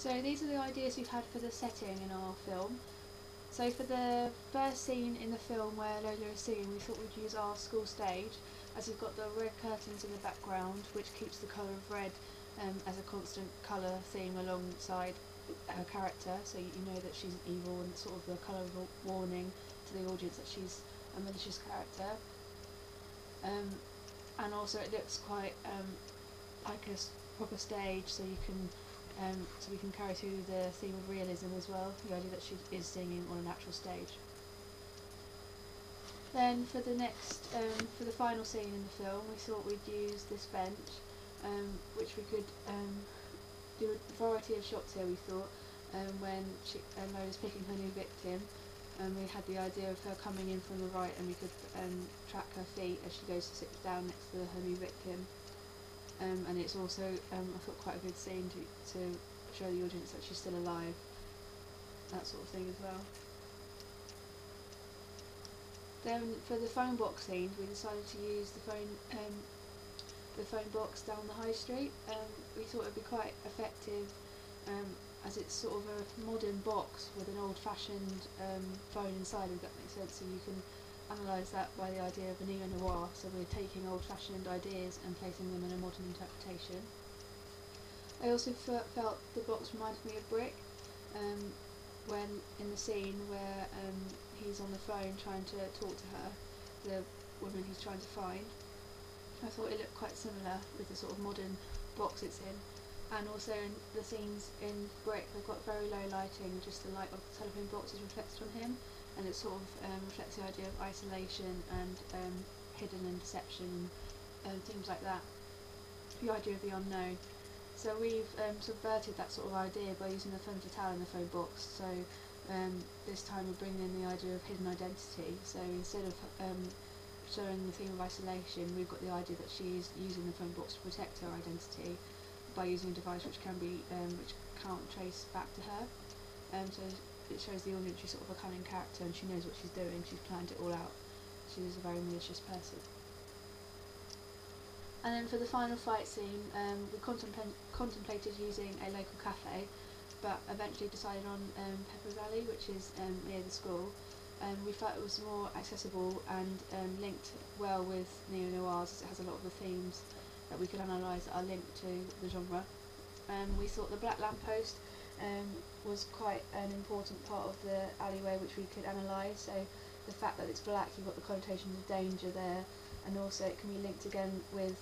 So these are the ideas we've had for the setting in our film. So for the first scene in the film where Lola is singing, we thought we'd use our school stage, as we've got the red curtains in the background, which keeps the colour of red as a constant colour theme alongside her character, so you know that she's evil, and sort of the colour of a warning to the audience that she's a malicious character. And also it looks quite like a proper stage, so you can so we can carry through the theme of realism as well, the idea that she is singing on an actual stage. Then for for the final scene in the film, we thought we'd use this bench, which we could do a variety of shots here, we thought, when Lola's picking her new victim. We had the idea of her coming in from the right, and we could track her feet as she goes to sit down next to her new victim. And it's also, I thought, quite a good scene to show the audience that she's still alive, that sort of thing as well. Then for the phone box scene, we decided to use the phone box down the high street. We thought it would be quite effective, as it's sort of a modern box with an old-fashioned phone inside, if that makes sense. So you can analyse that by the idea of a neo-noir, so we're taking old-fashioned ideas and placing them in a modern interpretation. I also felt the box reminded me of Brick, when in the scene where he's on the phone trying to talk to her, the woman he's trying to find. I thought it looked quite similar with the sort of modern box it's in. And also in the scenes in Brick, they've got very low lighting, just the light of the telephone box is reflected on him, and it sort of reflects the idea of isolation and hidden and deception and things like that, the idea of the unknown. So we've subverted that sort of idea by using the femme fatale in the phone box. So this time we're bringing in the idea of hidden identity. So instead of showing the theme of isolation, we've got the idea that she's using the phone box to protect her identity by using a device which can't trace back to her. So it shows the audience she's sort of a cunning character, and she knows what she's doing. She's planned it all out. She's a very malicious person. And then for the final fight scene, we contemplated using a local cafe, but eventually decided on Pepper's Alley, which is near the school. We felt it was more accessible and linked well with neo-noirs, as it has a lot of the themes that we could analyse that are linked to the genre. We thought the black lamppost was quite an important part of the alleyway which we could analyse. So the fact that it's black, you've got the connotation of danger there, and also it can be linked again with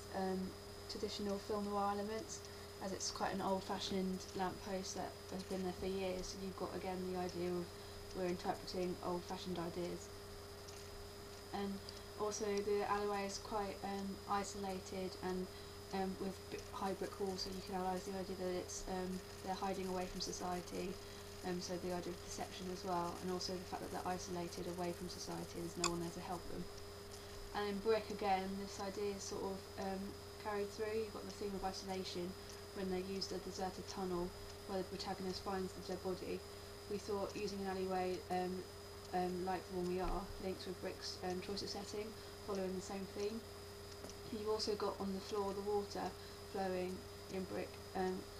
traditional film noir elements, as it's quite an old-fashioned lamppost that has been there for years. So you've got again the idea of we're interpreting old-fashioned ideas. And also the alleyway is quite isolated and with high brick walls, so you can analyse the idea that it's they're hiding away from society, so the idea of deception as well, and also the fact that they're isolated away from society, there's no one there to help them. And in Brick again, this idea is sort of carried through. You've got the theme of isolation when they use the deserted tunnel where the protagonist finds the dead body. We thought using an alleyway like the one we are, linked with Brick's choice of setting, following the same theme. You've also got on the floor the water flowing in Brick,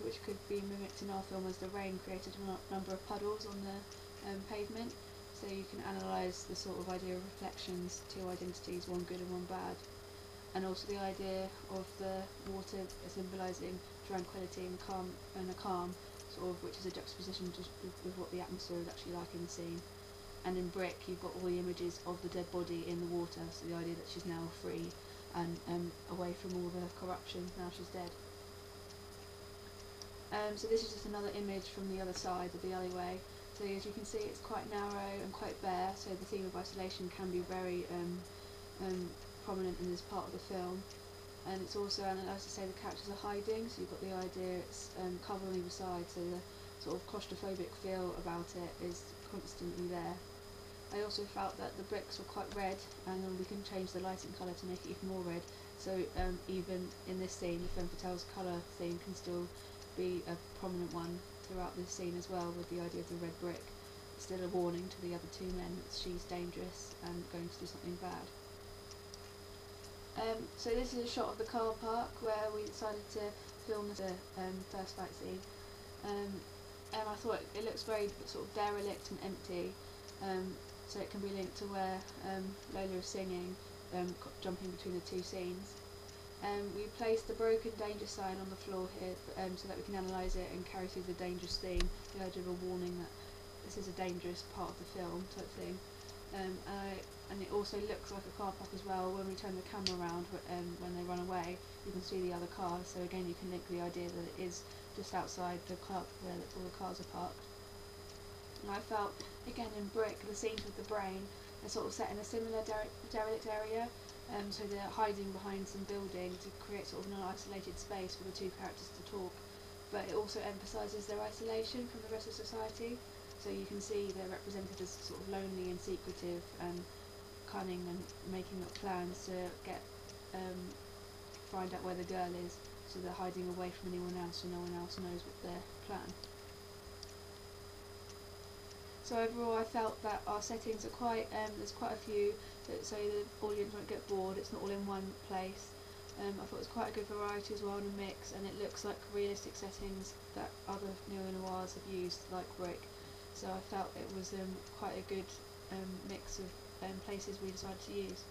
which could be mimicked in our film as the rain created a number of puddles on the pavement. So you can analyse the sort of idea of reflections, two identities, one good and one bad. And also the idea of the water symbolising tranquility and a calm, sort of, which is a juxtaposition just with what the atmosphere is actually like in the scene. And in Brick, you've got all the images of the dead body in the water, so the idea that she's now free and away from all the corruption, now she's dead. So this is just another image from the other side of the alleyway. So as you can see, it's quite narrow and quite bare, so the theme of isolation can be very prominent in this part of the film. And it's also, and as I say, the characters are hiding, so you've got the idea it's cover on either side, so the sort of claustrophobic feel about it is constantly there. I also felt that the bricks were quite red, and we can change the lighting colour to make it even more red, so even in this scene, the femme fatale's colour theme can still be a prominent one throughout this scene as well, with the idea of the red brick. It's still a warning to the other two men that she's dangerous and going to do something bad. So this is a shot of the car park where we decided to film the first fight scene. I thought it looks very sort of derelict and empty, so it can be linked to where Lola is singing, jumping between the two scenes. We placed the broken danger sign on the floor here so that we can analyse it and carry through the dangerous theme, the idea of a warning that this is a dangerous part of the film type thing. And it also looks like a car park as well. When we turn the camera around when they run away, you can see the other cars, so again you can link the idea that it is just outside the club where all the cars are parked. And I felt, again in Brick, the scenes with the brain are sort of set in a similar derelict area, so they're hiding behind some building to create sort of an isolated space for the two characters to talk, but it also emphasises their isolation from the rest of society, so you can see they're represented as sort of lonely and secretive and cunning and making up plans to find out where the girl is, so they're hiding away from anyone else so no one else knows what their plan. So overall I felt that our settings are quite, there's quite a few, so the audience won't get bored, it's not all in one place. I thought it was quite a good variety as well and a mix, and it looks like realistic settings that other neo-noirs have used, like Brick. So I felt it was quite a good mix of places we decided to use.